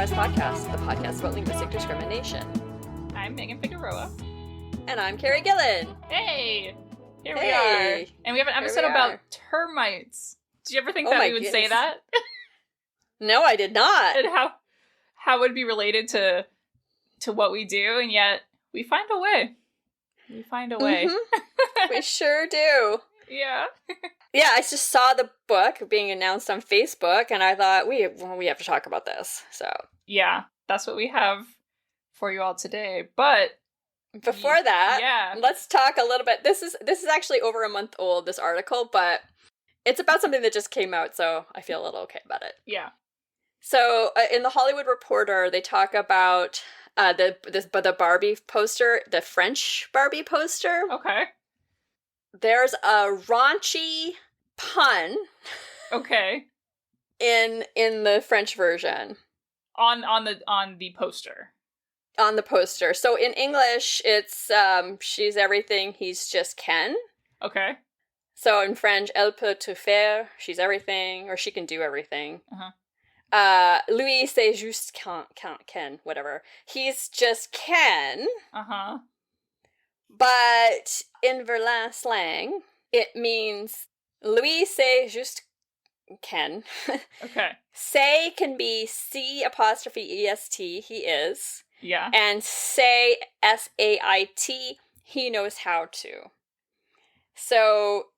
Otherwise Podcast, the podcast about linguistic discrimination. I'm Megan Figueroa. And I'm Carrie Gillen. Hey! Here we are. And we have an episode about termites. Did you ever think that we would say that? No, I did not. And how it would be related to what we do, and yet we find a way. We find a way. Mm-hmm. We sure do. Yeah. Yeah, I just saw the book being announced on Facebook, and I thought, we have to talk about this, so. Yeah, that's what we have for you all today, but before that, let's talk a little bit. This is actually over a month old, this article, but it's about something that just came out, so I feel a little okay about it. Yeah. So, in the Hollywood Reporter, they talk about the Barbie poster, the French Barbie poster. Okay. There's a raunchy pun. Okay. In the French version. On the poster. On the poster. So in English, it's she's everything, he's just Ken. Okay. So in French, elle peut tout faire, she's everything, or she can do everything. Uh-huh. Lui, c'est juste Ken, whatever. He's just Ken. Uh-huh. But in Verlan slang, it means Lui, c'est juste Ken. Okay. Say can be C''est, he is. Yeah. And say, SAIT, he knows how to. So,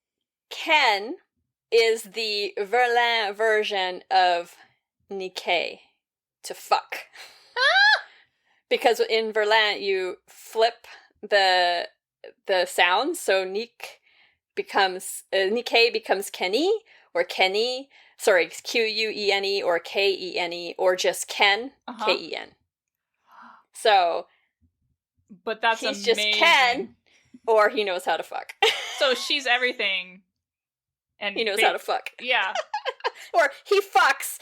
Ken is the Verlan version of niquer, to fuck. Because in Verlan, you flip the sound, so niquer becomes Kenny, or Kenny, sorry, Quene, or Kene, or just Ken, Ken. So, but that's he's amazing. Just Ken, or he knows how to fuck. So she's everything, and he knows how to fuck. Yeah. Or he fucks.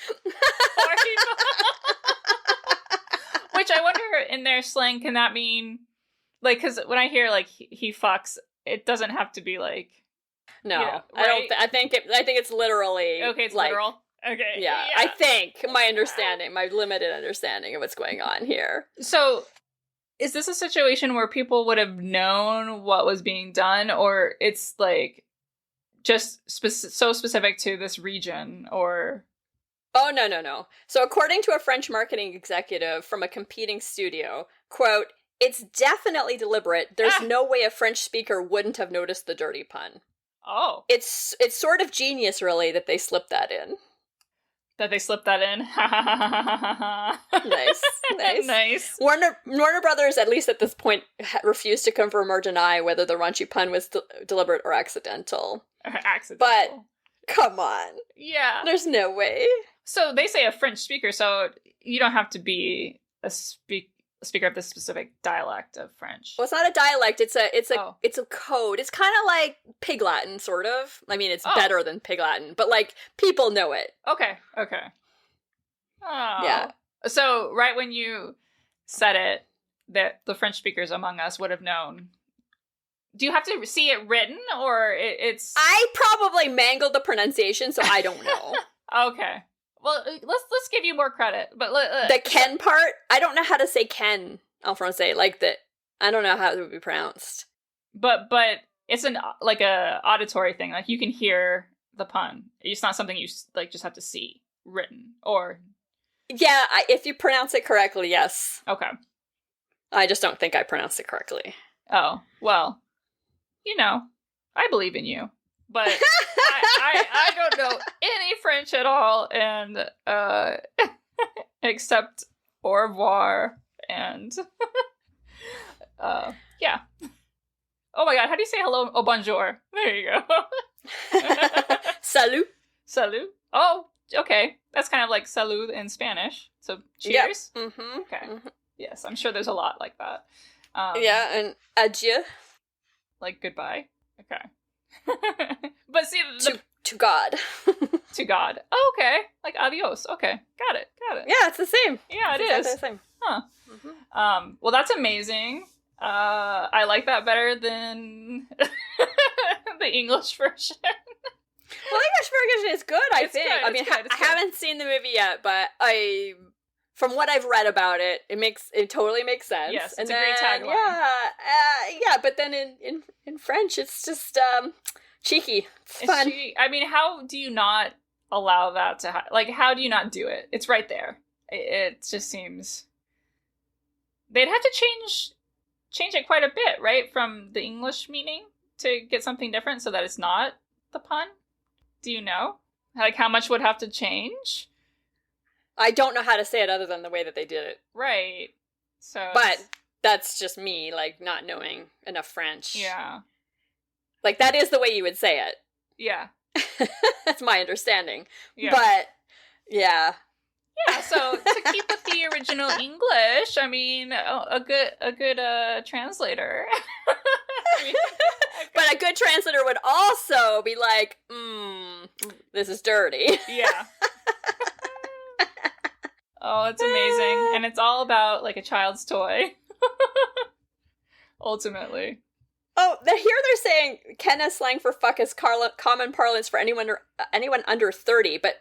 Which I wonder, in their slang, can that mean, like, because when I hear like he fucks, it doesn't have to be like. No, right? I don't. I think it's literally. Okay, it's like, literal. Okay. Yeah, I think my limited understanding of what's going on here. So, is this a situation where people would have known what was being done, or it's like just so specific to this region, or? Oh, no. So according to a French marketing executive from a competing studio, quote, "It's definitely deliberate. There's no way a French speaker wouldn't have noticed the dirty pun." Oh. It's sort of genius, really, that they slipped that in. That they slipped that in? Nice. Nice. Warner Brothers, at least at this point, refused to confirm or deny whether the raunchy pun was deliberate or accidental. But, come on. Yeah. There's no way. So they say a French speaker, so you don't have to be a speaker of this specific dialect of French. Well, it's not a dialect. It's a code. It's kind of like Pig Latin, sort of. I mean, it's better than Pig Latin, but like people know it. Okay. Oh. Yeah. So right when you said it, that the French speakers among us would have known. Do you have to see it written, or it's? I probably mangled the pronunciation, so I don't know. Okay. Well, let's give you more credit, but the Ken part, I don't know how to say Ken en français, like the, I don't know how it would be pronounced. But it's like a auditory thing, like you can hear the pun. It's not something you like just have to see written, or. Yeah, if you pronounce it correctly, yes. Okay. I just don't think I pronounced it correctly. Oh, well, I believe in you. But I don't know any French at all, and except au revoir and yeah. Oh my god, how do you say hello? Oh, bonjour. There you go. Salut. Salut. Oh, okay. That's kind of like salud in Spanish. So cheers. Yep. Mm-hmm. Okay. Mm-hmm. Yes, I'm sure there's a lot like that. Yeah, and adieu. Like goodbye. Okay. But see, to God. To God. Oh, okay. Like adios. Okay. Got it. Yeah, it's the same. Yeah, it's is. The same. Huh. Mm-hmm. Well, that's amazing. I like that better than the English version. Well, English version is good, I think. Good. I mean, I haven't seen the movie yet, but I from what I've read about it, it totally makes sense. Yes, it's and a then, great tagline. Yeah, but then in French, it's just cheeky. It's fun. Cheeky. I mean, how do you not allow that to like? How do you not do it? It's right there. It just seems they'd have to change it quite a bit, right, from the English meaning to get something different, so that it's not the pun. Do you know, like, how much would have to change? I don't know how to say it other than the way that they did it. Right. So, but that's just me, like, not knowing enough French. Yeah. Like, that is the way you would say it. Yeah. That's my understanding. Yeah. But, yeah, so to keep with the original English, I mean, a good translator. But a good translator would also be like, this is dirty. Yeah. Oh, it's amazing. And it's all about, like, a child's toy. Ultimately. Oh, here they're saying Kenna slang for fuck is common parlance for anyone under 30, but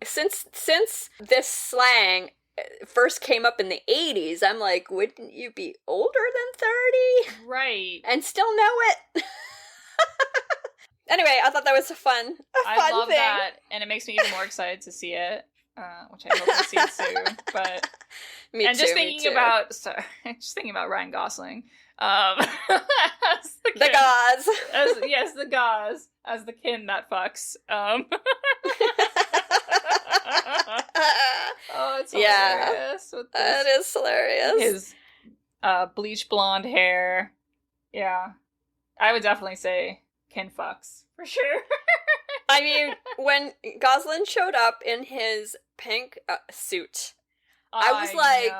since this slang first came up in the 80s, I'm like, wouldn't you be older than 30? Right. And still know it? Anyway, I thought that was a fun thing. I love that, and it makes me even more excited to see it, which I hope to see soon. But me and too, just thinking about Ryan Gosling. The gauze. The gauze as the kin that fucks. Oh, it's hilarious. With that is hilarious. His bleach blonde hair. Yeah, I would definitely say kin fucks for sure. I mean, when Gosling showed up in his pink suit, I was like,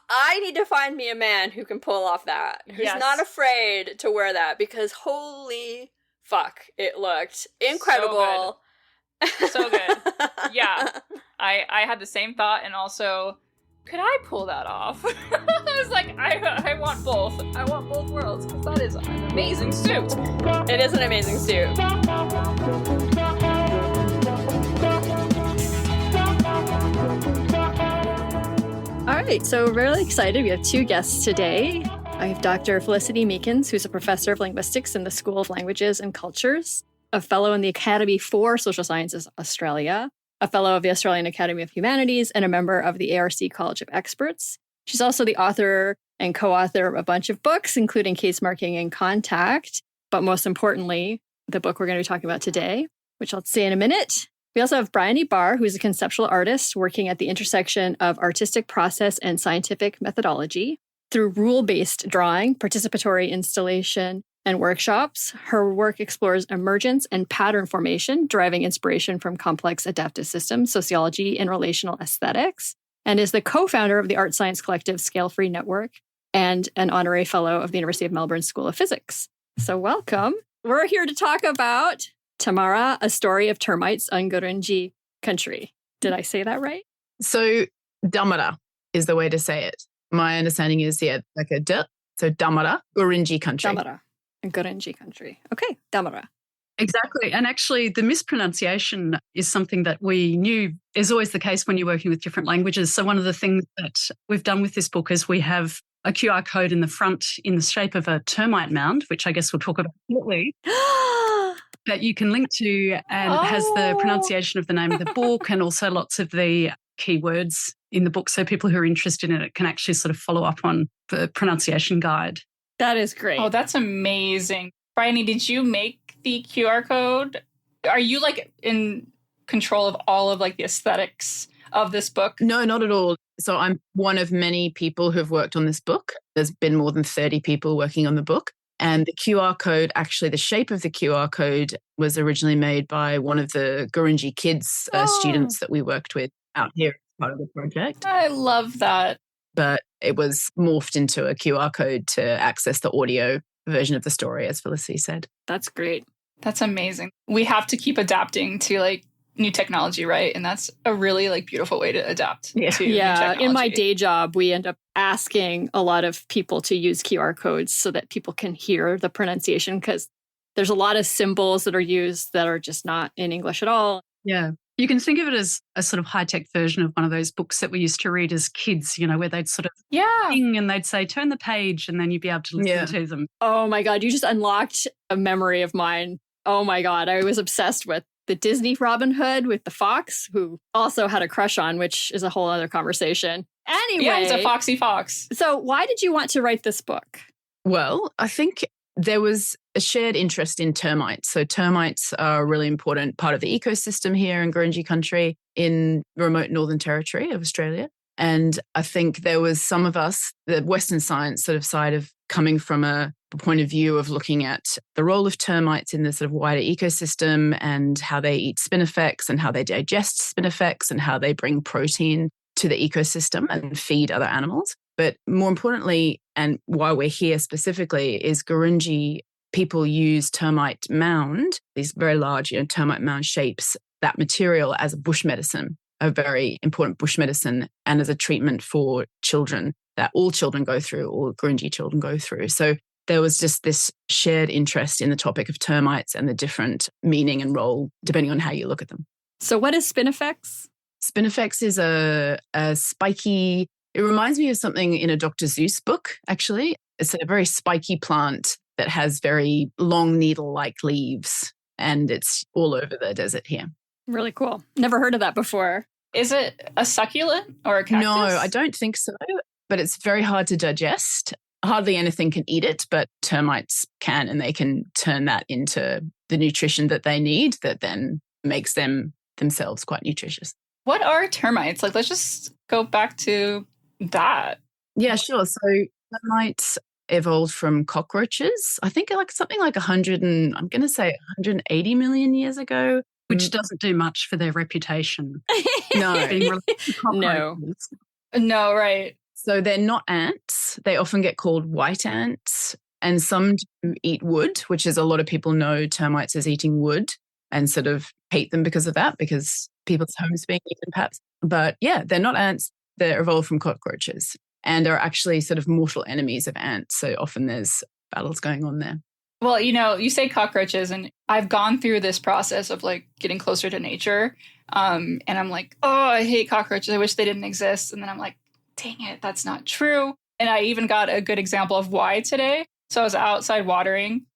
I need to find me a man who can pull off that. Who's not afraid to wear that, because holy fuck, it looked incredible. So good. Yeah. I had the same thought, and also, could I pull that off? I was like, I want both. I want both worlds, because that is an amazing suit. It is an amazing suit. All right, so we're really excited. We have two guests today. I have Dr. Felicity Meekins, who's a professor of linguistics in the School of Languages and Cultures, a fellow in the Academy for Social Sciences Australia, a fellow of the Australian Academy of Humanities, and a member of the ARC College of Experts. She's also the author and co-author of a bunch of books, including Case Marking and Contact, but most importantly, the book we're going to be talking about today, which I'll say in a minute. We also have Brian E. Barr, who's a conceptual artist working at the intersection of artistic process and scientific methodology. Through rule-based drawing, participatory installation, and workshops, her work explores emergence and pattern formation, deriving inspiration from complex adaptive systems, sociology, and relational aesthetics, and is the co-founder of the art science collective Scale Free Network and an honorary fellow of the University of Melbourne School of Physics. So welcome. We're here to talk about Tamarra, a story of termites on Gurindji country. Did I say that right? So Tamarra is the way to say it. My understanding is, like a d. So Tamarra, Gurindji country. Tamarra, Gurindji country. Okay, Tamarra. Exactly. And actually, the mispronunciation is something that we knew is always the case when you're working with different languages. So one of the things that we've done with this book is we have a QR code in the front in the shape of a termite mound, which I guess we'll talk about shortly, that you can link to, and it has the pronunciation of the name of the book and also lots of the keywords in the book. So people who are interested in it can actually sort of follow up on the pronunciation guide. That is great. Oh, that's amazing. Bryony, did you make the QR code? Are you like in control of all of like the aesthetics of this book? No, not at all. So I'm one of many people who've worked on this book. There's been more than 30 people working on the book. And the QR code, actually the shape of the QR code was originally made by one of the Gurindji kids students that we worked with out here as part of the project. I love that. But it was morphed into a QR code to access the audio version of the story, as Felicity said. That's great. That's amazing. We have to keep adapting to like new technology, right? And that's a really like beautiful way to adapt to new technology. In my day job, we end up asking a lot of people to use QR codes so that people can hear the pronunciation, because there's a lot of symbols that are used that are just not in English at all. Yeah. You can think of it as a sort of high-tech version of one of those books that we used to read as kids, where they'd sort of sing and they'd say, turn the page, and then you'd be able to listen to them. Oh my God, you just unlocked a memory of mine. Oh my God, I was obsessed with the Disney Robin Hood with the fox, who also had a crush on, which is a whole other conversation. Anyway. Yeah, he's a foxy fox. So why did you want to write this book? Well, I think there was a shared interest in termites. So termites are a really important part of the ecosystem here in Gurindji country in remote Northern Territory of Australia. And I think there was some of us, the Western science sort of side of coming from a point of view of looking at the role of termites in the sort of wider ecosystem and how they eat spinifex and how they digest spinifex and how they bring protein to the ecosystem and feed other animals. But more importantly, and why we're here specifically, is Gurindji people use termite mound, these very large termite mound shapes, that material as a bush medicine, a very important bush medicine, and as a treatment for children that all children go through, all Gurindji children go through. So there was just this shared interest in the topic of termites and the different meaning and role, depending on how you look at them. So what is spinifex? Spinifex is a spiky, it reminds me of something in a Dr. Seuss book, actually. It's a very spiky plant that has very long needle-like leaves, and it's all over the desert here. Really cool. Never heard of that before. Is it a succulent or a cactus? No, I don't think so, but it's very hard to digest. Hardly anything can eat it, but termites can, and they can turn that into the nutrition that they need that then makes them themselves quite nutritious. What are termites? Let's just go back to that. Yeah, sure. So termites evolved from cockroaches. I think something like 180 million years ago. Which doesn't do much for their reputation. No. No, right. So they're not ants. They often get called white ants. And some do eat wood, which is a lot of people know termites as eating wood and sort of hate them because of that, because people's homes being eaten perhaps. But yeah, they're not ants. They're evolved from cockroaches and are actually sort of mortal enemies of ants. So often there's battles going on there. Well, you say cockroaches, and I've gone through this process of getting closer to nature. And I'm like, oh, I hate cockroaches. I wish they didn't exist. And then I'm like, dang it, that's not true. And I even got a good example of why today. So I was outside watering.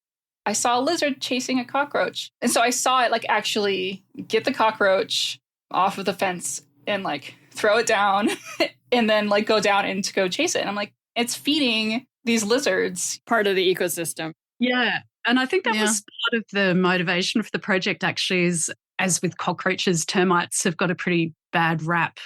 I saw a lizard chasing a cockroach. And so I saw it actually get the cockroach off of the fence and throw it down and then go down and to go chase it. And I'm like, it's feeding these lizards. Part of the ecosystem. Yeah. And I think that was part of the motivation for the project actually is, as with cockroaches, termites have got a pretty bad rap,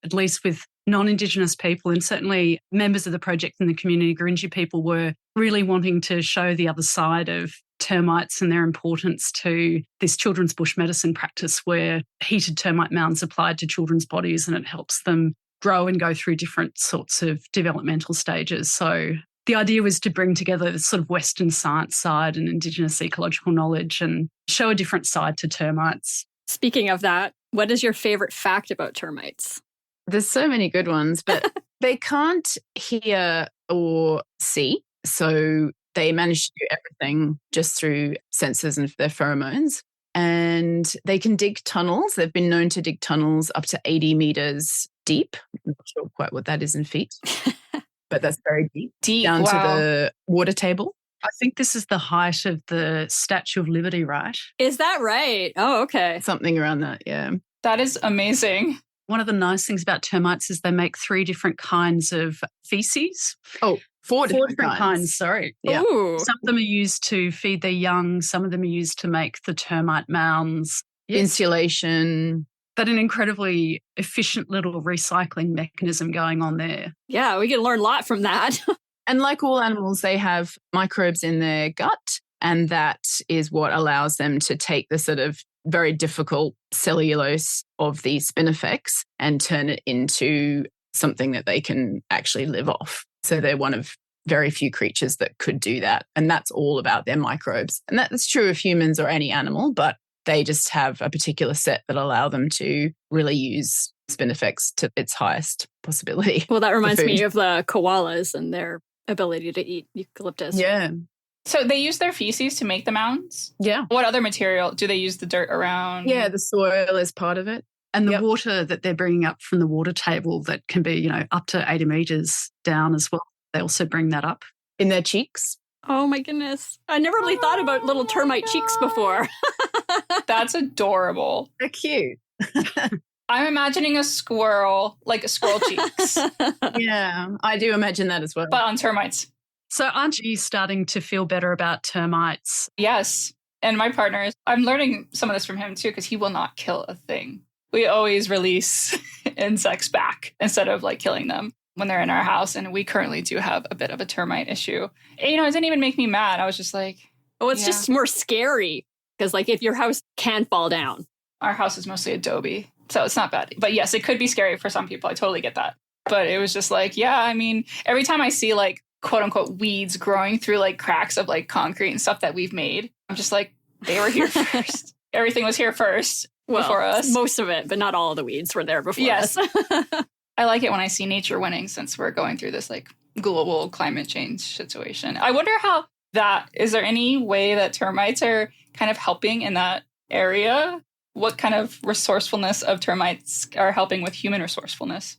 at least with non-Indigenous people, and certainly members of the project and the community, Gurindji people, were really wanting to show the other side of termites and their importance to this children's bush medicine practice where heated termite mounds applied to children's bodies and it helps them grow and go through different sorts of developmental stages. So the idea was to bring together the sort of Western science side and Indigenous ecological knowledge and show a different side to termites. Speaking of that, what is your favorite fact about termites? There's so many good ones, but they can't hear or see. So they manage to do everything just through sensors and their pheromones. And they can dig tunnels. They've been known to dig tunnels up to 80 meters deep. I'm not sure quite what that is in feet, but that's very deep. Down to the water table. I think this is the height of the Statue of Liberty, right? Is that right? Oh, okay. Something around that, yeah. That is amazing. One of the nice things about termites is they make 3 different kinds of feces. Oh, four different kinds. Sorry. Yeah. Ooh. Some of them are used to feed their young. Some of them are used to make the termite mounds. Insulation. But an incredibly efficient little recycling mechanism going on there. Yeah, we can learn a lot from that. And like all animals, they have microbes in their gut, and that is what allows them to take the sort of very difficult cellulose of the spinifex and turn it into something that they can actually live off. So they're one of very few creatures that could do that. And that's all about their microbes. And that's true of humans or any animal, but they just have a particular set that allow them to really use spinifex to its highest possibility. Well, that reminds me of the koalas and their ability to eat eucalyptus. Yeah. So they use their feces to make the mounds? Yeah. What other material? Do they use the dirt around? Yeah, the soil is part of it. And the Yep. water that they're bringing up from the water table that can be, up to 80 meters down as well. They also bring that up. In their cheeks. Oh my goodness. I never really thought about little termite cheeks before. That's adorable. They're cute. I'm imagining a squirrel, like a squirrel cheeks, Yeah, I do imagine that as well. but on termites. So aren't you starting to feel better about termites? Yes. And my partner I'm learning some of this from him too, because he will not kill a thing. We always release insects back instead of like killing them when they're in our house. And we currently do have a bit of a termite issue. And, it didn't even make me mad. I was just like, Oh, it's just more scary because, like, if your house can fall down. our house is mostly Adobe, so it's not bad. But yes, it could be scary for some people. I totally get that. But it was just like, yeah, I mean, every time I see like quote unquote weeds growing through like cracks of like concrete and stuff that we've made, I'm just like, they were here first. Everything was here first before us. Most of it, but not all of the weeds were there before Yes. us. I like it when I see nature winning, since we're going through this like global climate change situation. I wonder how is there any way that termites are kind of helping in that area? What kind of resourcefulness of termites are helping with human resourcefulness?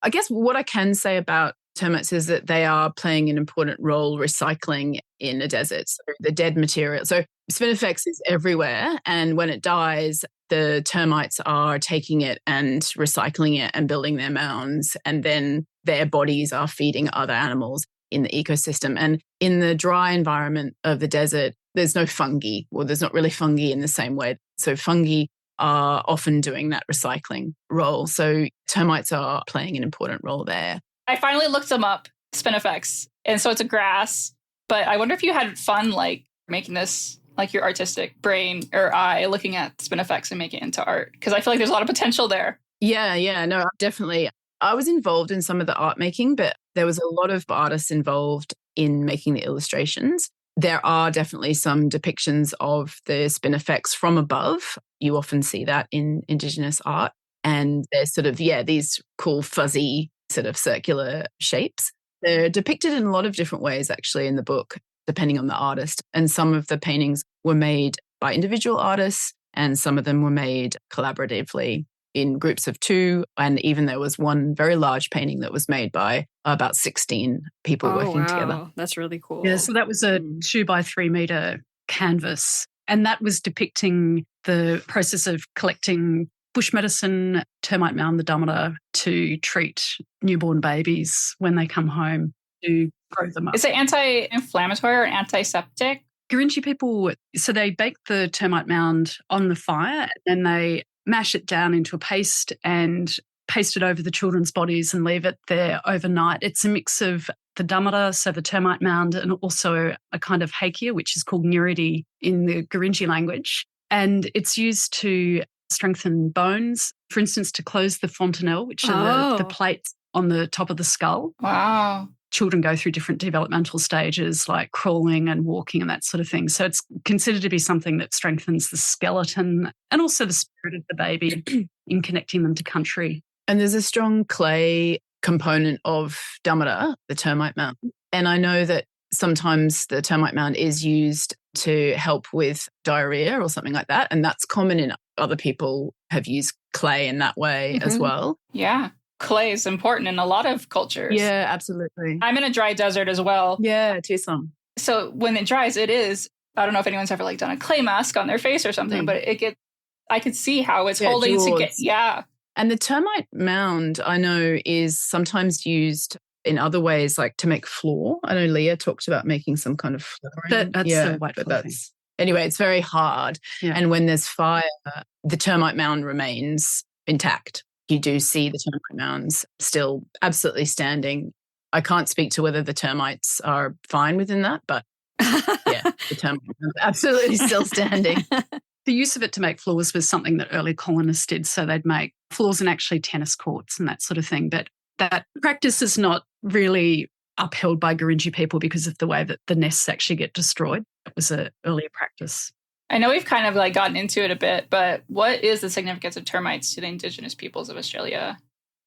I guess what I can say about termites is that they are playing an important role recycling in a desert. So the dead material. So spinifex is everywhere. And when it dies, the termites are taking it and recycling it and building their mounds. And then their bodies are feeding other animals in the ecosystem. And in the dry environment of the desert, there's no fungi, or there's not really fungi in the same way. So fungi are often doing that recycling role. So termites are playing an important role there. I finally looked them up, spinifex. And so it's a grass. But I wonder if you had fun like making this like your artistic brain or eye looking at spinifex and making it into art. Because I feel like there's a lot of potential there. Yeah, no, definitely. I was involved in some of the art making, but there was a lot of artists involved in making the illustrations. There are definitely some depictions of the spinifex from above. You often see that in Indigenous art. And there's sort of, these cool fuzzy sort of circular shapes. They're depicted in a lot of different ways, actually, in the book, depending on the artist. And some of the paintings were made by individual artists, and some of them were made collaboratively in groups of 2. And even there was one very large painting that was made by about 16 people working together. That's really cool. Yeah, so that was a 2 by 3 meter canvas. And that was depicting the process of collecting bush medicine, termite mound, the Tamarra, to treat newborn babies when they come home to grow them up. Is it anti-inflammatory or antiseptic? Gurindji people, so they bake the termite mound on the fire and then they mash it down into a paste and paste it over the children's bodies and leave it there overnight. It's a mix of the Tamarra, so the termite mound, and also a kind of hakea, which is called niridi in the Gurindji language. And it's used to strengthen bones, for instance, to close the fontanelle, which are the plates on the top of the skull. Wow. Children go through different developmental stages like crawling and walking and that sort of thing. So it's considered to be something that strengthens the skeleton and also the spirit of the baby in connecting them to country. And there's a strong clay component of Tamarra, the termite mound. And I know that sometimes the termite mound is used to help with diarrhea or something like that. And that's common in other people have used clay in that way as well. Yeah. Clay is important in a lot of cultures. Yeah, absolutely. I'm in a dry desert as well. Yeah, Tucson. So when it dries, it is, I don't know if anyone's ever like done a clay mask on their face or something, but I could see how it's holding together. And the termite mound, I know, is sometimes used in other ways, like to make floor. I know Leah talked about making some kind of flooring. That's the white floor thing. Anyway, it's very hard. Yeah. And when there's fire, the termite mound remains intact. You do see the termite mounds still absolutely standing. I can't speak to whether the termites are fine within that, but yeah, the termite mounds are absolutely still standing. The use of it to make floors was something that early colonists did. So they'd make floors and actually tennis courts and that sort of thing. But that practice is not really upheld by Gurindji people because of the way that the nests actually get destroyed. It was an earlier practice. I know we've kind of like gotten into it a bit, but what is the significance of termites to the Indigenous peoples of Australia?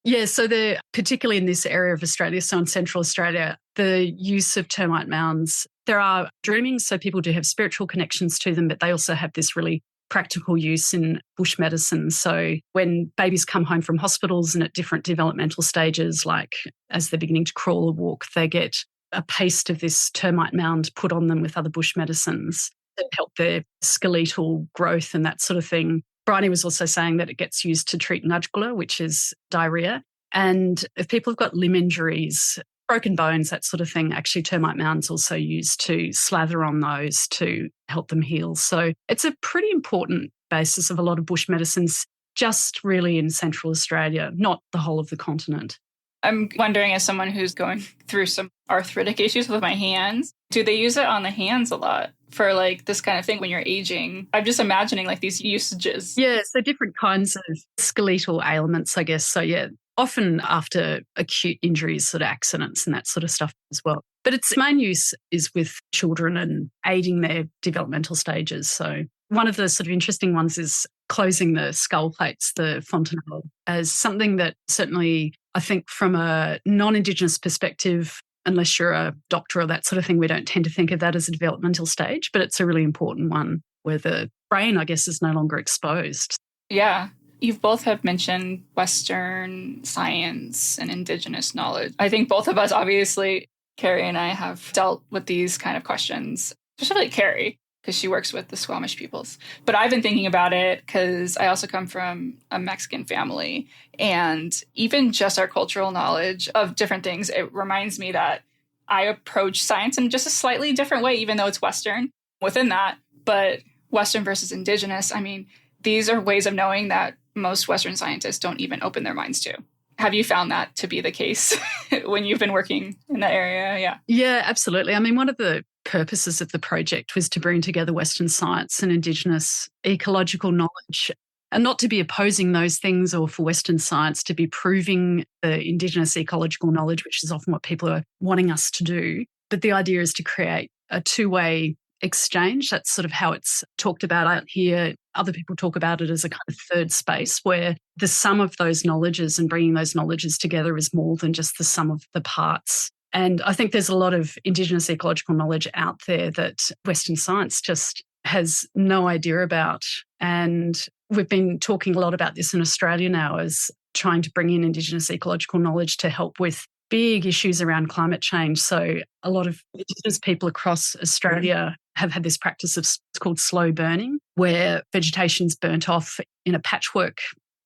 Yeah, so particularly in this area of Australia, so in Central Australia, the use of termite mounds, there are dreamings, so people do have spiritual connections to them, but they also have this really practical use in bush medicine. So when babies come home from hospitals and at different developmental stages, like as they're beginning to crawl or walk, they get a paste of this termite mound put on them with other bush medicines that help their skeletal growth and that sort of thing. Bryony was also saying that it gets used to treat nudgula, which is diarrhea. And if people have got limb injuries, broken bones, that sort of thing, actually termite mounds also used to slather on those to help them heal. So it's a pretty important basis of a lot of bush medicines, just really in Central Australia, not the whole of the continent. I'm wondering, as someone who's going through some arthritic issues with my hands, do they use it on the hands a lot for like this kind of thing when you're aging? I'm just imagining like these usages. Yeah, so different kinds of skeletal ailments, I guess. So yeah, often after acute injuries, sort of accidents and that sort of stuff as well. But its main use is with children and aiding their developmental stages. So one of the sort of interesting ones is closing the skull plates, the fontanelle, as something that certainly I think from a non-Indigenous perspective, unless you're a doctor or that sort of thing, we don't tend to think of that as a developmental stage, but it's a really important one where the brain, I guess, is no longer exposed. Yeah. You both have mentioned Western science and Indigenous knowledge. I think both of us, obviously, Carrie and I have dealt with these kind of questions, especially Carrie, because she works with the Squamish peoples. But I've been thinking about it because I also come from a Mexican family. And even just our cultural knowledge of different things, it reminds me that I approach science in just a slightly different way, even though it's Western within that. But Western versus Indigenous, I mean, these are ways of knowing that most Western scientists don't even open their minds to. Have you found that to be the case when you've been working in that area? Yeah. Yeah, absolutely. I mean, one of the purposes of the project was to bring together Western science and Indigenous ecological knowledge, and not to be opposing those things or for Western science to be proving the Indigenous ecological knowledge, which is often what people are wanting us to do. But the idea is to create a two-way exchange. That's sort of how it's talked about out here. Other people talk about it as a kind of third space where the sum of those knowledges and bringing those knowledges together is more than just the sum of the parts. And I think there's a lot of Indigenous ecological knowledge out there that Western science just has no idea about. And we've been talking a lot about this in Australia now as trying to bring in Indigenous ecological knowledge to help with big issues around climate change. So a lot of Indigenous people across Australia have had this practice of, it's called slow burning, where vegetation's burnt off in a patchwork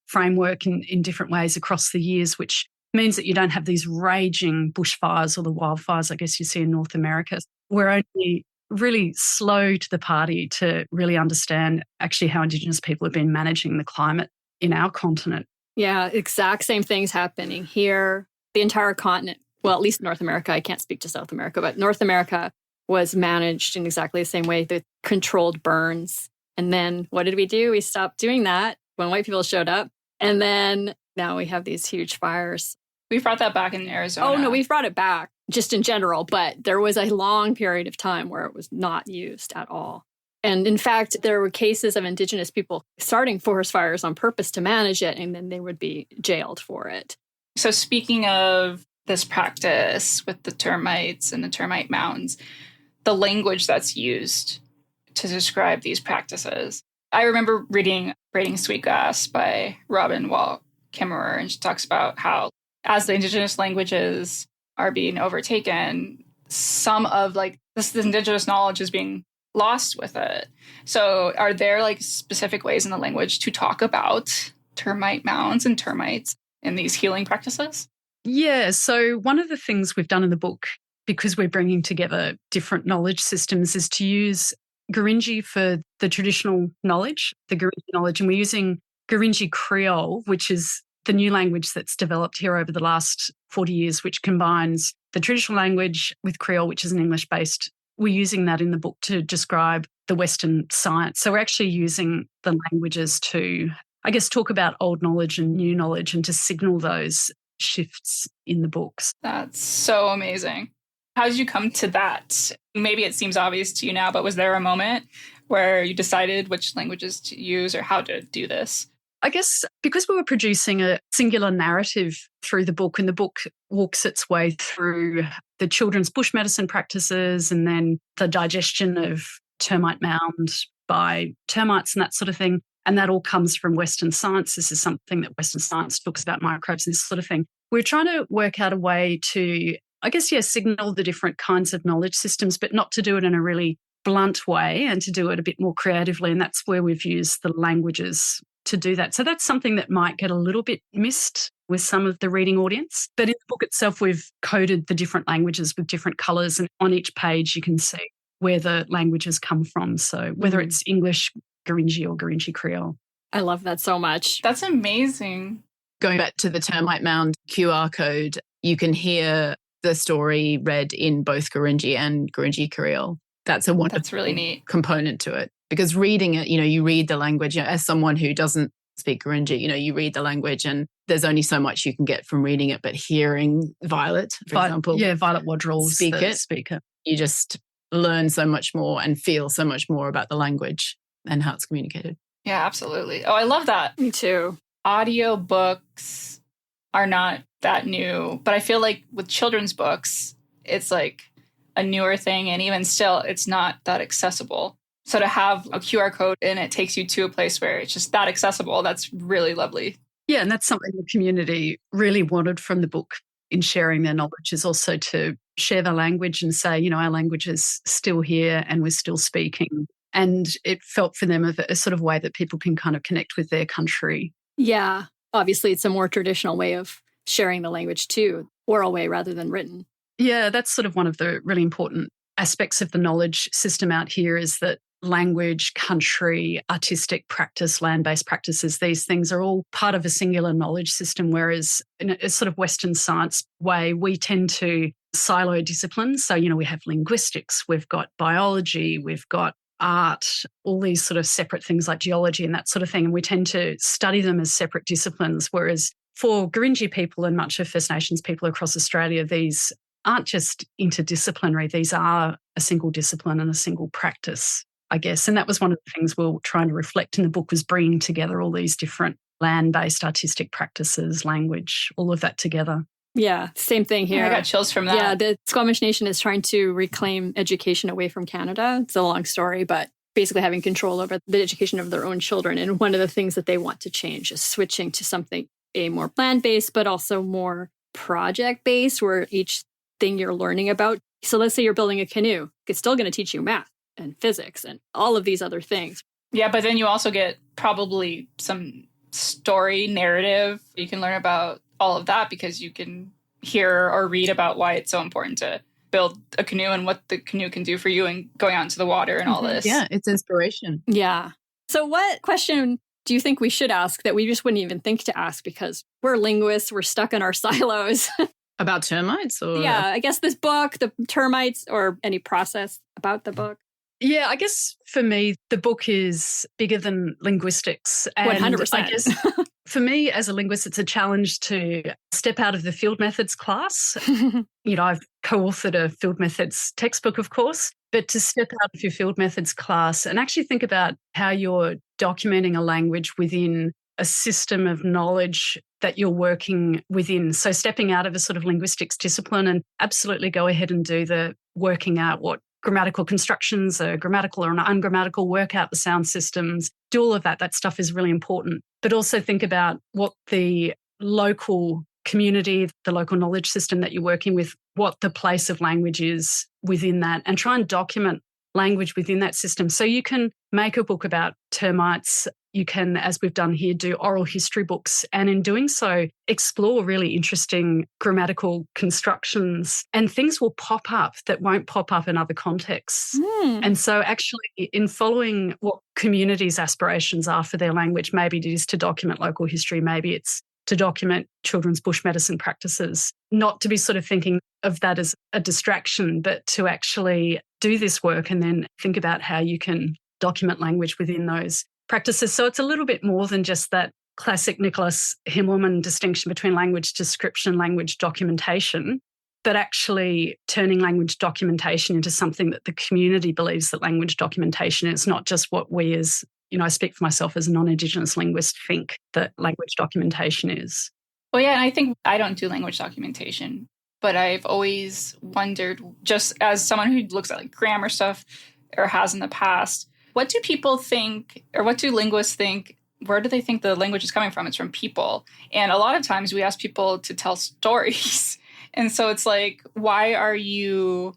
framework in different ways across the years, which means that you don't have these raging bushfires or the wildfires, I guess you see in North America. We're only really slow to the party to really understand actually how Indigenous people have been managing the climate in our continent. Yeah, exact same things happening here. The entire continent, well, at least North America, I can't speak to South America, but North America was managed in exactly the same way, the controlled burns. And then what did we do? We stopped doing that when white people showed up. And then now we have these huge fires. We brought that back in Arizona. Oh, no, we've brought it back just in general, but there was a long period of time where it was not used at all. And in fact, there were cases of Indigenous people starting forest fires on purpose to manage it, and then they would be jailed for it. So speaking of this practice with the termites and the termite mounds, the language that's used to describe these practices. I remember reading Braiding Sweetgrass by Robin Wall Kimmerer, and she talks about how as the Indigenous languages are being overtaken, some of like this Indigenous knowledge is being lost with it. So are there like specific ways in the language to talk about termite mounds and termites in these healing practices? Yeah, so one of the things we've done in the book, because we're bringing together different knowledge systems, is to use Gurindji for the traditional knowledge, the Gurindji knowledge, and we're using Gurindji Creole, which is the new language that's developed here over the last 40 years, which combines the traditional language with Creole, which is an English-based. We're using that in the book to describe the Western science. So we're actually using the languages to, I guess, talk about old knowledge and new knowledge and to signal those shifts in the books. That's so amazing. How did you come to that? Maybe it seems obvious to you now, but was there a moment where you decided which languages to use or how to do this? I guess because we were producing a singular narrative through the book, and the book walks its way through the children's bush medicine practices and then the digestion of termite mound by termites and that sort of thing. And that all comes from Western science. This is something that Western science talks about, microbes and this sort of thing. We're trying to work out a way to, I guess, signal the different kinds of knowledge systems, but not to do it in a really blunt way and to do it a bit more creatively. And that's where we've used the languages to do that. So that's something that might get a little bit missed with some of the reading audience. But in the book itself, we've coded the different languages with different colours. And on each page, you can see where the languages come from. So whether it's English, Gurindji or Gurindji Creole. I love that so much. That's amazing. Going back to the termite mound QR code, you can hear the story read in both Gurindji and Gurindji Creole. That's a wonderful That's really neat component to it. Because reading it, you read the language, as someone who doesn't speak Gurindji, you read the language and there's only so much you can get from reading it, but hearing Violet, for example. Yeah, Violet Waddrell speak it. Speaker. You just learn so much more and feel so much more about the language and how it's communicated. Yeah, absolutely. Oh, I love that. Me too. Audio books are not that new, but I feel like with children's books, it's like a newer thing. And even still, it's not that accessible. So to have a QR code and it takes you to a place where it's just that accessible, that's really lovely. Yeah, and that's something the community really wanted from the book in sharing their knowledge, is also to share the language and say, our language is still here and we're still speaking. And it felt for them a sort of way that people can kind of connect with their country. Yeah. Obviously, it's a more traditional way of sharing the language too, oral way rather than written. Yeah, that's sort of one of the really important aspects of the knowledge system out here, is that language, country, artistic practice, land-based practices, these things are all part of a singular knowledge system, whereas in a sort of Western science way, we tend to silo disciplines. So, we have linguistics, we've got biology, we've got art, all these sort of separate things like geology and that sort of thing. And we tend to study them as separate disciplines, whereas for Gurindji people and much of First Nations people across Australia, these aren't just interdisciplinary. These are a single discipline and a single practice, I guess. And that was one of the things we were trying to reflect in the book, was bringing together all these different land-based artistic practices, language, all of that together. Yeah, same thing here. I got chills from that. Yeah, the Squamish Nation is trying to reclaim education away from Canada. It's a long story, but basically having control over the education of their own children. And one of the things that they want to change is switching to something more plan-based, but also more project-based, where each thing you're learning about. So let's say you're building a canoe. It's still going to teach you math and physics and all of these other things. Yeah, but then you also get probably some story narrative. You can learn about all of that because you can hear or read about why it's so important to build a canoe and what the canoe can do for you and going out into the water and all this. Yeah, it's inspiration. Yeah. So what question do you think we should ask that we just wouldn't even think to ask, because we're linguists, we're stuck in our silos? About termites? Or Yeah, I guess this book, the termites, or any process about the book. Yeah, I guess for me, the book is bigger than linguistics. And 100%. I guess for me as a linguist, it's a challenge to step out of the field methods class. I've co-authored a field methods textbook, of course, but to step out of your field methods class and actually think about how you're documenting a language within a system of knowledge that you're working within. So stepping out of a sort of linguistics discipline and absolutely go ahead and do the working out what grammatical constructions are grammatical or ungrammatical, work out the sound systems, do all of that. That stuff is really important. But also think about what the local community, the local knowledge system that you're working with, what the place of language is within that, and try and document language within that system. So you can make a book about termites. You can, as we've done here, do oral history books. And in doing so, explore really interesting grammatical constructions, and things will pop up that won't pop up in other contexts. And so actually in following what communities' aspirations are for their language, maybe it is to document local history, maybe it's to document children's bush medicine practices, not to be sort of thinking of that as a distraction, but to actually do this work and then think about how you can document language within those practices. So it's a little bit more than just that classic Nicholas Himmelman distinction between language description and language documentation, but actually turning language documentation into something that the community believes that language documentation is, not just what we as, I speak for myself as a non-Indigenous linguist, think that language documentation is. Well, yeah, and I think I don't do language documentation, but I've always wondered, just as someone who looks at like grammar stuff or has in the past, what do people think, or what do linguists think? Where do they think the language is coming from? It's from people. And a lot of times we ask people to tell stories. And so it's like, why are you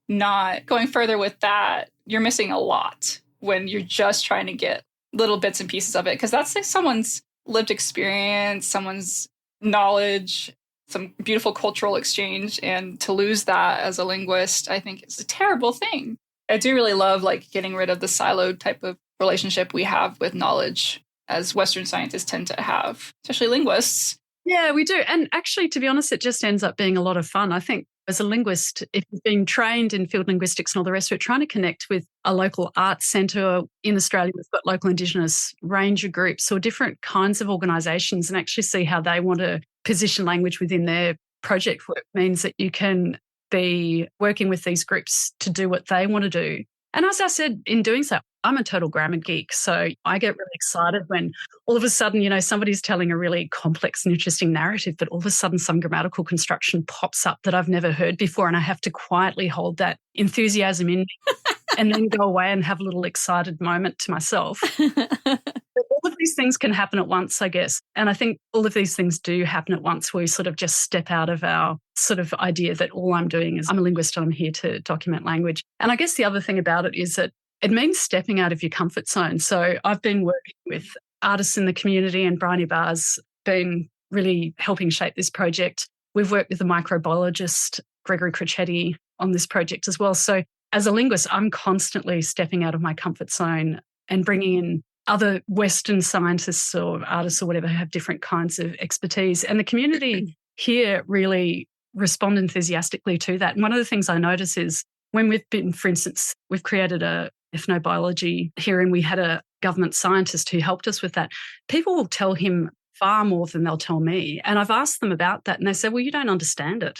not going further with that? You're missing a lot when you're just trying to get little bits and pieces of it. Because that's like someone's lived experience, someone's knowledge, some beautiful cultural exchange. And to lose that as a linguist, I think is a terrible thing. I do really love like getting rid of the siloed type of relationship we have with knowledge, as Western scientists tend to have, especially linguists. Yeah, we do. And actually, to be honest, it just ends up being a lot of fun. I think as a linguist, if you've been trained in field linguistics and all the rest of it, trying to connect with a local arts centre in Australia, we've got local Indigenous ranger groups or different kinds of organisations, and actually see how they want to position language within their project work means that you can be working with these groups to do what they want to do. And as I said, in doing so, I'm a total grammar geek. So I get really excited when all of a sudden, somebody's telling a really complex and interesting narrative, but all of a sudden some grammatical construction pops up that I've never heard before. And I have to quietly hold that enthusiasm in me and then go away and have a little excited moment to myself. But all of these things can happen at once, I guess. And I think all of these things do happen at once where we sort of just step out of our sort of idea that all I'm doing is I'm a linguist and I'm here to document language. And I guess the other thing about it is that it means stepping out of your comfort zone. So I've been working with artists in the community, and Bryony Barr's been really helping shape this project. We've worked with the microbiologist Gregory Crocetti on this project as well. So as a linguist, I'm constantly stepping out of my comfort zone and bringing in other Western scientists or artists or whatever who have different kinds of expertise. And the community here really respond enthusiastically to that. And one of the things I notice is when we've been, for instance, we've created a ethnobiology hearing, we had a government scientist who helped us with that. People will tell him far more than they'll tell me. And I've asked them about that and they say, well, you don't understand it.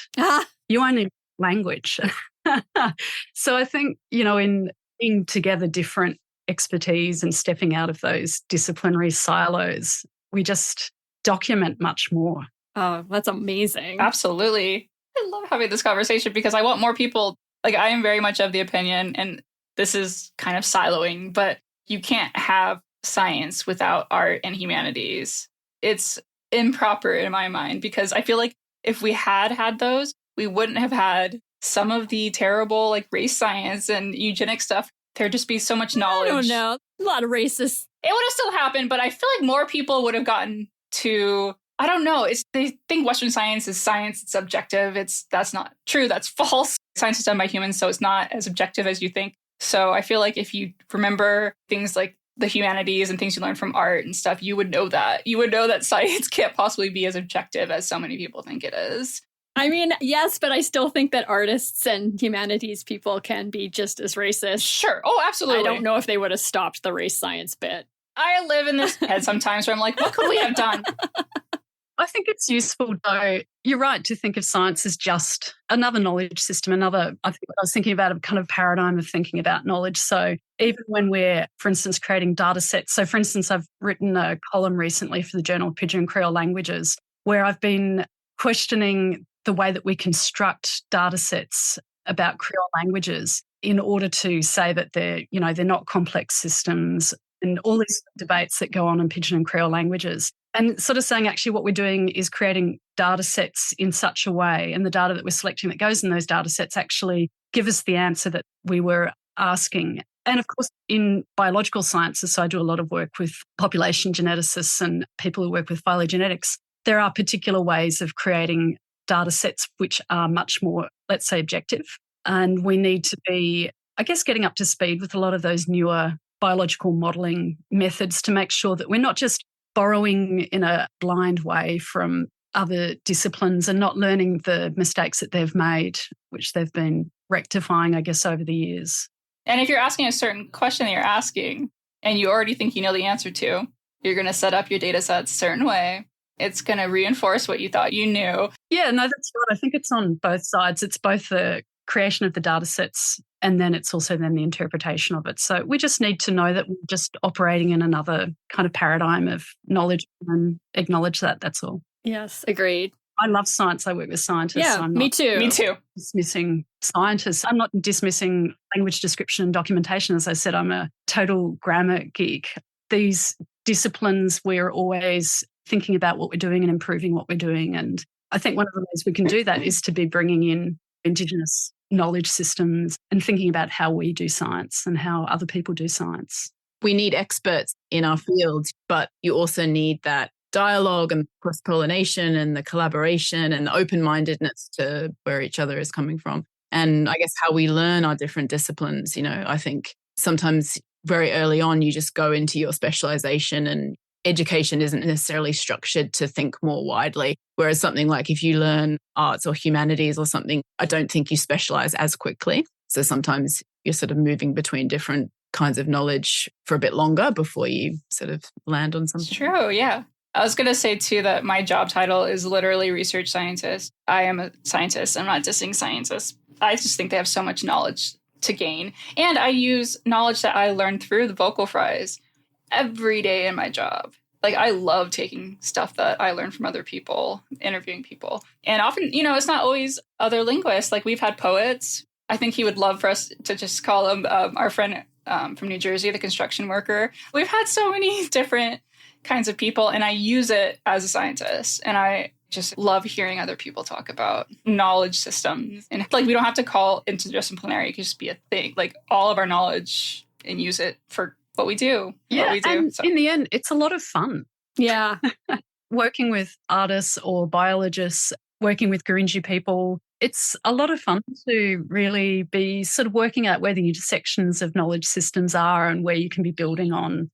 You only language. So I think, in bringing together different expertise and stepping out of those disciplinary silos, we just document much more. Oh, that's amazing. Absolutely. I love having this conversation because I want more people. Like, I am very much of the opinion, and this is kind of siloing, but you can't have science without art and humanities. It's improper in my mind because I feel like if we had those, we wouldn't have had some of the terrible like race science and eugenic stuff. There'd just be so much knowledge. I don't know. A lot of racists. It would have still happened, but I feel like more people would have gotten to, I don't know. They think Western science is science. It's objective. That's not true. That's false. Science is done by humans, so it's not as objective as you think. So I feel like if you remember things like the humanities and things you learn from art and stuff, you would know that. You would know that science can't possibly be as objective as so many people think it is. I mean, yes, but I still think that artists and humanities people can be just as racist. Sure. Oh, absolutely. I don't know if they would have stopped the race science bit. I live in this head sometimes where I'm like, what could we have done? I think it's useful, though. You're right to think of science as just another knowledge system, I was thinking about a kind of paradigm of thinking about knowledge. So even when we're, for instance, creating data sets. So for instance, I've written a column recently for the Journal of Pidgin and Creole Languages where I've been questioning the way that we construct data sets about Creole languages in order to say that they're not complex systems and all these debates that go on in Pidgin and Creole languages. And sort of saying actually what we're doing is creating data sets in such a way, and the data that we're selecting that goes in those data sets actually give us the answer that we were asking. And of course, in biological sciences, so I do a lot of work with population geneticists and people who work with phylogenetics, there are particular ways of creating data sets which are much more, let's say, objective. And we need to be, I guess, getting up to speed with a lot of those newer biological modelling methods to make sure that we're not just borrowing in a blind way from other disciplines and not learning the mistakes that they've made, which they've been rectifying, I guess, over the years. And if you're asking a certain question that you're asking and you already think you know the answer to, you're going to set up your data sets a certain way. It's going to reinforce what you thought you knew. Yeah, no, that's right. I think it's on both sides. It's both the creation of the data sets and then it's also then the interpretation of it. So we just need to know that we're just operating in another kind of paradigm of knowledge and acknowledge that. That's all. Yes, agreed. I love science. I work with scientists. Yeah, I'm me not too. Me too. dismissing scientists. I'm not dismissing language description and documentation. As I said, I'm a total grammar geek. These disciplines, we're always thinking about what we're doing and improving what we're doing. And I think one of the ways we can do that is to be bringing in Indigenous knowledge systems and thinking about how we do science and how other people do science. We need experts in our fields, but you also need that dialogue and cross-pollination and the collaboration and the open-mindedness to where each other is coming from. And I guess how we learn our different disciplines, I think sometimes very early on, you just go into your specialization and education isn't necessarily structured to think more widely. Whereas something like if you learn arts or humanities or something, I don't think you specialize as quickly. So sometimes you're sort of moving between different kinds of knowledge for a bit longer before you sort of land on something. It's true, yeah. I was going to say, too, that my job title is literally research scientist. I am a scientist. I'm not dissing scientists. I just think they have so much knowledge to gain. And I use knowledge that I learned through the vocal fries every day in my job. Like, I love taking stuff that I learned from other people, interviewing people. And often, it's not always other linguists. Like, we've had poets. I think he would love for us to just call him our friend from New Jersey, the construction worker. We've had so many different kinds of people, and I use it as a scientist. And I just love hearing other people talk about knowledge systems. And like, we don't have to call interdisciplinary. It could just be a thing. Like, all of our knowledge and use it for what we do. And in the end, it's a lot of fun. Yeah. Working with artists or biologists, working with Gurindji people, it's a lot of fun to really be sort of working out where the intersections of knowledge systems are and where you can be building on,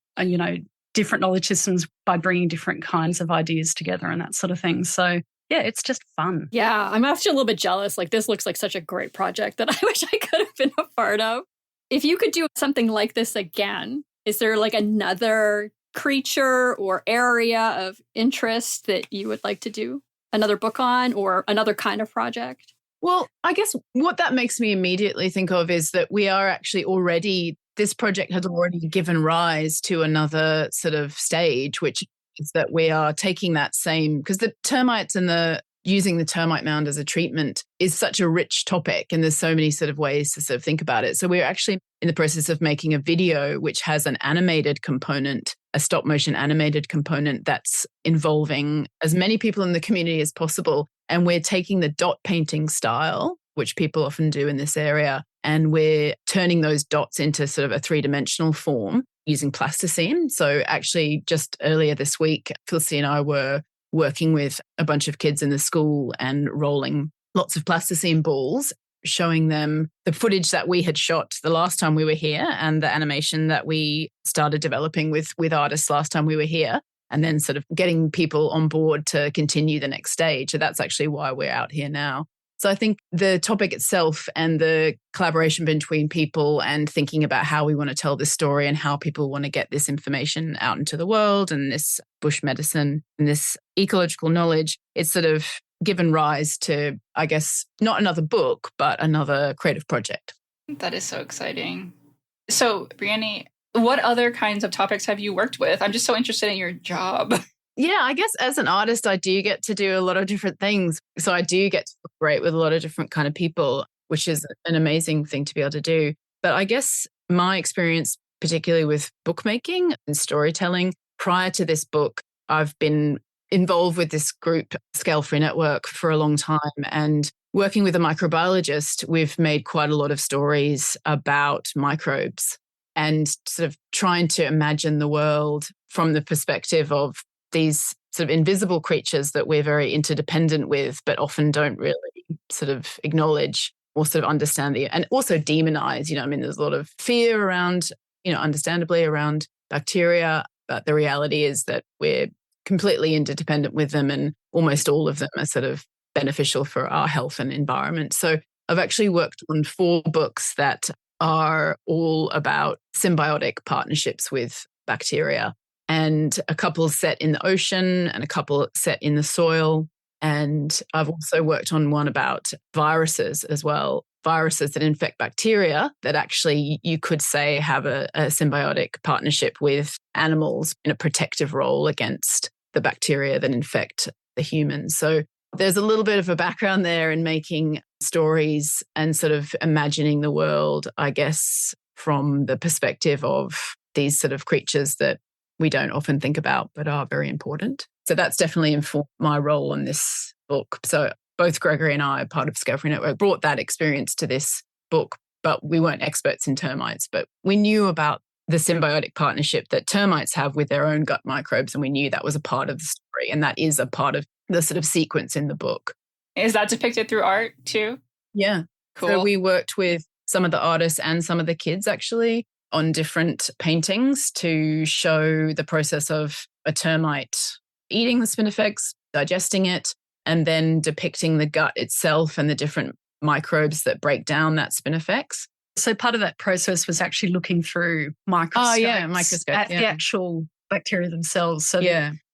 different knowledge systems by bringing different kinds of ideas together and that sort of thing. So, yeah, it's just fun. Yeah, I'm actually a little bit jealous. Like, this looks like such a great project that I wish I could have been a part of. If you could do something like this again, is there like another creature or area of interest that you would like to do another book on or another kind of project? Well, I guess what that makes me immediately think of is that we are actually already, this project has already given rise to another sort of stage, which is that we are taking that same, because the termites and using the termite mound as a treatment is such a rich topic and there's so many sort of ways to sort of think about it. So we're actually in the process of making a video which has an animated component, a stop motion animated component that's involving as many people in the community as possible. And we're taking the dot painting style, which people often do in this area, and we're turning those dots into sort of a three-dimensional form using plasticine. So actually just earlier this week, Felicity and I were working with a bunch of kids in the school and rolling lots of plasticine balls, showing them the footage that we had shot the last time we were here and the animation that we started developing with artists last time we were here, and then sort of getting people on board to continue the next stage. So that's actually why we're out here now. So I think the topic itself and the collaboration between people and thinking about how we want to tell this story and how people want to get this information out into the world and this bush medicine and this ecological knowledge, it's sort of given rise to, I guess, not another book, but another creative project. That is so exciting. So, Brianne, what other kinds of topics have you worked with? I'm just so interested in your job. Yeah, I guess as an artist, I do get to do a lot of different things. So I do get to collaborate with a lot of different kind of people, which is an amazing thing to be able to do. But I guess my experience, particularly with bookmaking and storytelling, prior to this book, I've been involved with this group, Scale Free Network, for a long time. And working with a microbiologist, we've made quite a lot of stories about microbes and sort of trying to imagine the world from the perspective of these sort of invisible creatures that we're very interdependent with, but often don't really sort of acknowledge or sort of understand and also demonize. There's a lot of fear around, understandably around bacteria, but the reality is that we're completely interdependent with them and almost all of them are sort of beneficial for our health and environment. So I've actually worked on 4 books that are all about symbiotic partnerships with bacteria, and a couple set in the ocean and a couple set in the soil. And I've also worked on one about viruses as well, viruses that infect bacteria that actually you could say have a symbiotic partnership with animals in a protective role against the bacteria that infect the humans. So there's a little bit of a background there in making stories and sort of imagining the world, I guess, from the perspective of these sort of creatures that we don't often think about but are very important. So that's definitely informed my role in this book. So both Gregory and I, part of Discovery Network, brought that experience to this book, but we weren't experts in termites, but we knew about the symbiotic partnership that termites have with their own gut microbes, and we knew that was a part of the story, and that is a part of the sort of sequence in the book. Is that depicted through art too? Yeah. Cool. So we worked with some of the artists and some of the kids actually on different paintings to show the process of a termite eating the spinifex, digesting it, and then depicting the gut itself and the different microbes that break down that spinifex. So part of that process was actually looking through microscopes, at the actual bacteria themselves. So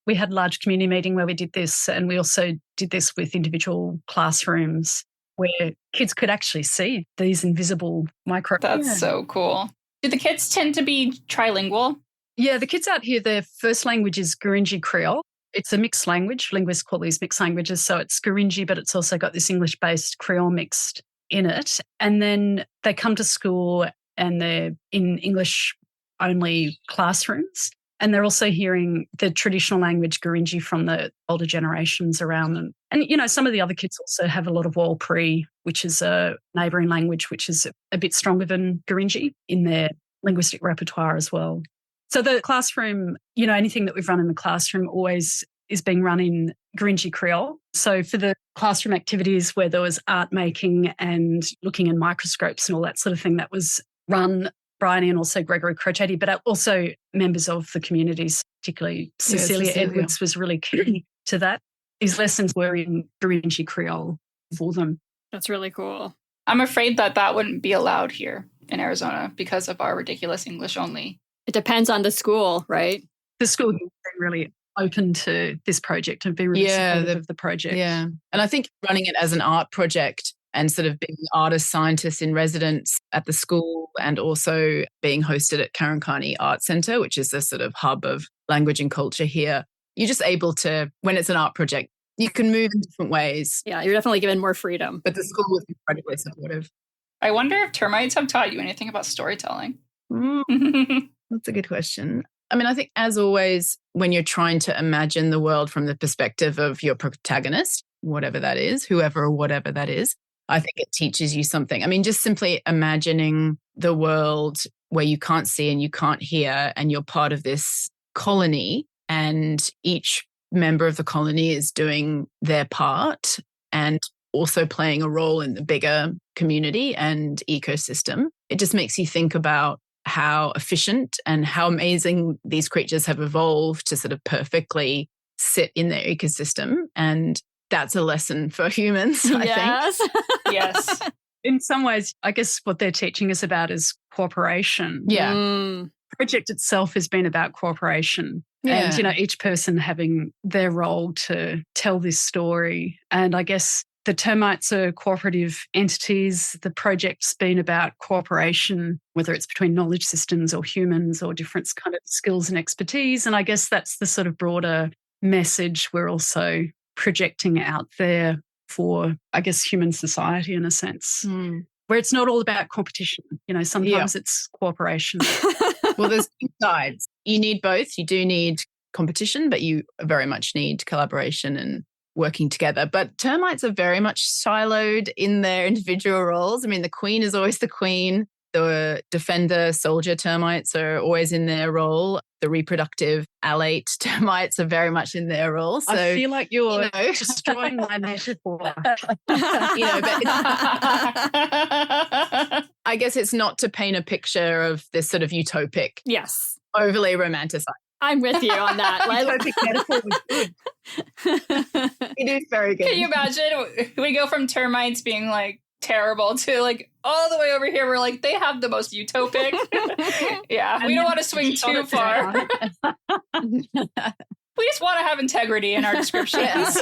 we had a large community meeting where we did this, and we also did this with individual classrooms where kids could actually see these invisible microbes. That's so cool. Do the kids tend to be trilingual? Yeah, the kids out here, their first language is Gurindji Creole. It's a mixed language. Linguists call these mixed languages. So it's Gurindji, but it's also got this English-based Creole mixed in it. And then they come to school and they're in English-only classrooms. And they're also hearing the traditional language Gurindji from the older generations around them. And, you know, some of the other kids also have a lot of Walpri, which is a neighbouring language, which is a bit stronger than Gurindji in their linguistic repertoire as well. So the classroom, you know, anything that we've run in the classroom always is being run in Gurindji Creole. So for the classroom activities where there was art making and looking in microscopes and all that sort of thing, that was run Bryony and also Gregory Crocetti, but also members of the communities, particularly Cecilia Edwards was really key to that. These lessons were in Gurindji Creole for them. That's really cool. I'm afraid that wouldn't be allowed here in Arizona because of our ridiculous English only. It depends on the school, right? The school has been really open to this project and been really supportive of the project. Yeah. And I think running it as an art project and sort of being artist scientists in residence at the school and also being hosted at Karankani Art Centre, which is the sort of hub of language and culture here, you're just able to, when it's an art project, you can move in different ways. Yeah, you're definitely given more freedom. But the school was incredibly supportive. I wonder if termites have taught you anything about storytelling. That's a good question. I mean, I think as always, when you're trying to imagine the world from the perspective of your protagonist, whatever that is, whoever or whatever that is, I think it teaches you something. I mean, just simply imagining the world where you can't see and you can't hear and you're part of this colony and each member of the colony is doing their part and also playing a role in the bigger community and ecosystem. It just makes you think about how efficient and how amazing these creatures have evolved to sort of perfectly sit in their ecosystem. And that's a lesson for humans, I think. Yes. In some ways, I guess what they're teaching us about is cooperation. Yeah. The project itself has been about cooperation. Yeah. And, you know, each person having their role to tell this story. And I guess the termites are cooperative entities. The project's been about cooperation, whether it's between knowledge systems or humans or different kind of skills and expertise. And I guess that's the sort of broader message we're also projecting out there for, I guess, human society in a sense, where it's not all about competition. You know, sometimes it's cooperation. Well, there's two sides. You need both. You do need competition, but you very much need collaboration and working together. But termites are very much siloed in their individual roles. I mean, the queen is always the queen. The defender, soldier termites are always in their role. The reproductive, alate termites are very much in their role. So, I feel like you're destroying my metaphor. But I guess it's not to paint a picture of this sort of utopic, Yes. overly romanticized. I'm with you on that. Utopic metaphor was good. It is very good. Can you imagine? We go from termites being like terrible to like all the way over here. We're like, they have the most utopic. Yeah, we don't want to swing too far. We just want to have integrity in our descriptions.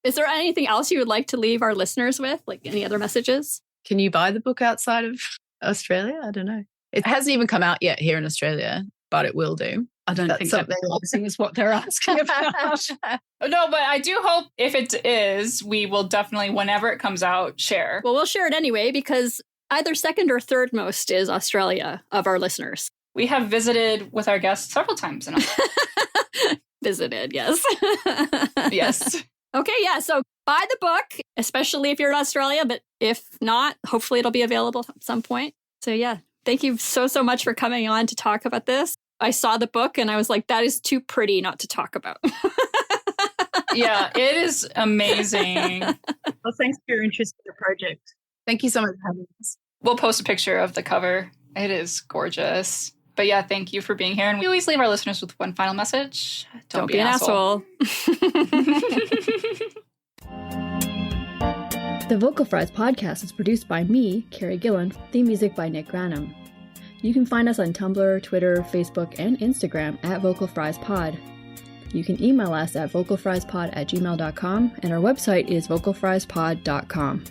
Is there anything else you would like to leave our listeners with? Like any other messages? Can you buy the book outside of Australia? I don't know. It hasn't even come out yet here in Australia, but it will do. I don't That's think something that is what they're asking about. No, but I do hope if it is, we will definitely, whenever it comes out, share. Well, we'll share it anyway because either second or third most is Australia of our listeners. We have visited with our guests several times in Visited, yes. Yes. Okay, yeah. So buy the book, especially if you're in Australia. But if not, hopefully it'll be available at some point. So yeah, thank you so much for coming on to talk about this. I saw the book and I was like, that is too pretty not to talk about. Yeah, it is amazing. Well, thanks for your interest in the project. Thank you so much for having us. We'll post a picture of the cover. It is gorgeous. But yeah, thank you for being here. And we always leave our listeners with one final message. Don't be an asshole. The Vocal Fries podcast is produced by me, Carrie Gillen, theme music by Nick Granum. You can find us on Tumblr, Twitter, Facebook, and Instagram at Vocal Fries Pod. You can email us at vocalfriespod@gmail.com, and our website is vocalfriespod.com.